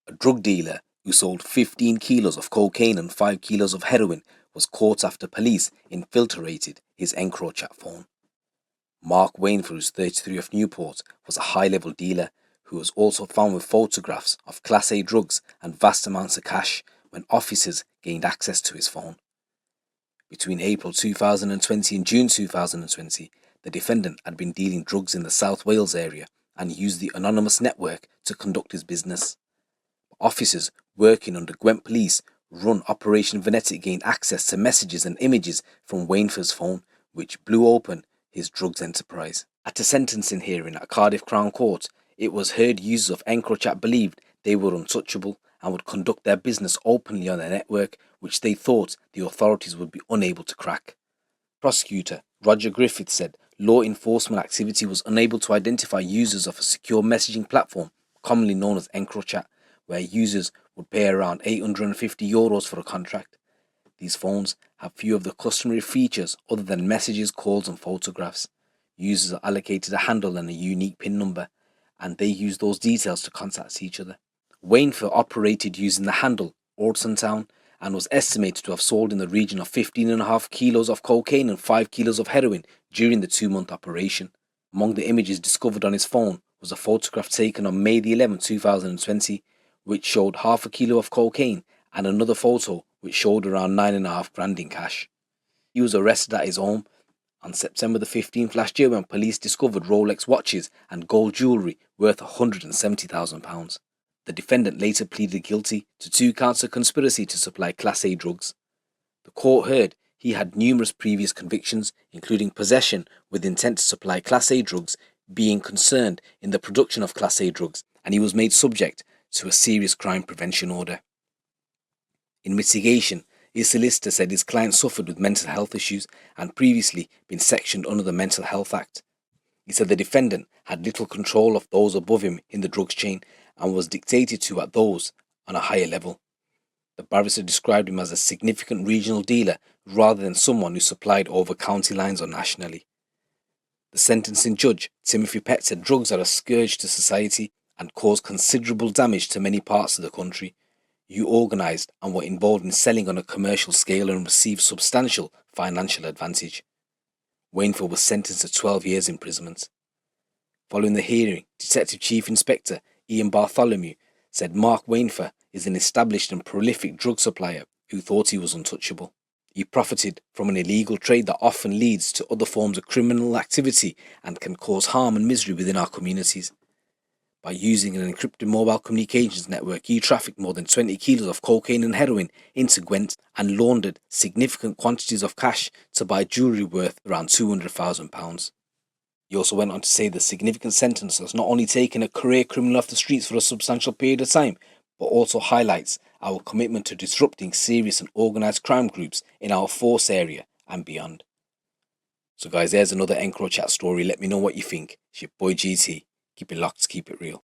A drug dealer who sold 15 kilos of cocaine and 5 kilos of heroin was caught after police infiltrated his Encrochat phone. Mark Wainfur, who's 33 of Newport, was a high-level dealer who was also found with photographs of Class A drugs and vast amounts of cash when officers gained access to his phone. Between April 2020 and June 2020, the defendant had been dealing drugs in the South Wales area and used the anonymous network to conduct his business. Officers working under Gwent Police run Operation Venetic gained access to messages and images from Wainfur's phone, which blew open his drugs enterprise. At a sentencing hearing at Cardiff Crown Court, it was heard users of Encrochat believed they were untouchable and would conduct their business openly on their network, which they thought the authorities would be unable to crack. Prosecutor Roger Griffith said law enforcement activity was unable to identify users of a secure messaging platform, commonly known as Encrochat, where users would pay around €850 for a contract. These phones have few of the customary features other than messages, calls and photographs. Users are allocated a handle and a unique PIN number, and they use those details to contact each other. Wainfur operated using the handle Ortontown and was estimated to have sold in the region of 15.5 kilos of cocaine and 5 kilos of heroin during the 2-month operation. Among the images discovered on his phone was a photograph taken on May 11, 2020, which showed half a kilo of cocaine, and another photo which showed around 9.5 grand in cash. He was arrested at his home on September the 15th last year when police discovered Rolex watches and gold jewellery worth £170,000. The defendant later pleaded guilty to 2 counts of conspiracy to supply Class A drugs. The court heard he had numerous previous convictions, including possession with intent to supply Class A drugs, being concerned in the production of Class A drugs, and he was made subject to a serious crime prevention order. In mitigation, his solicitor said his client suffered with mental health issues and previously been sectioned under the Mental Health Act. He said the defendant had little control of those above him in the drugs chain and was dictated to at those on a higher level. The barrister described him as a significant regional dealer rather than someone who supplied over county lines or nationally. The sentencing judge, Timothy Pett, said drugs are a scourge to society and cause considerable damage to many parts of the country. You organised and were involved in selling on a commercial scale and received substantial financial advantage. Wainfur was sentenced to 12 years imprisonment. Following the hearing, Detective Chief Inspector Ian Bartholomew said Mark Wainfur is an established and prolific drug supplier who thought he was untouchable. He profited from an illegal trade that often leads to other forms of criminal activity and can cause harm and misery within our communities. By using an encrypted mobile communications network, he trafficked more than 20 kilos of cocaine and heroin into Gwent and laundered significant quantities of cash to buy jewellery worth around £200,000. He also went on to say the significant sentence has not only taken a career criminal off the streets for a substantial period of time, but also highlights our commitment to disrupting serious and organised crime groups in our force area and beyond. So guys, there's another Encrochat story. Let me know what you think. It's your boy GT. Keep it locked, keep it real.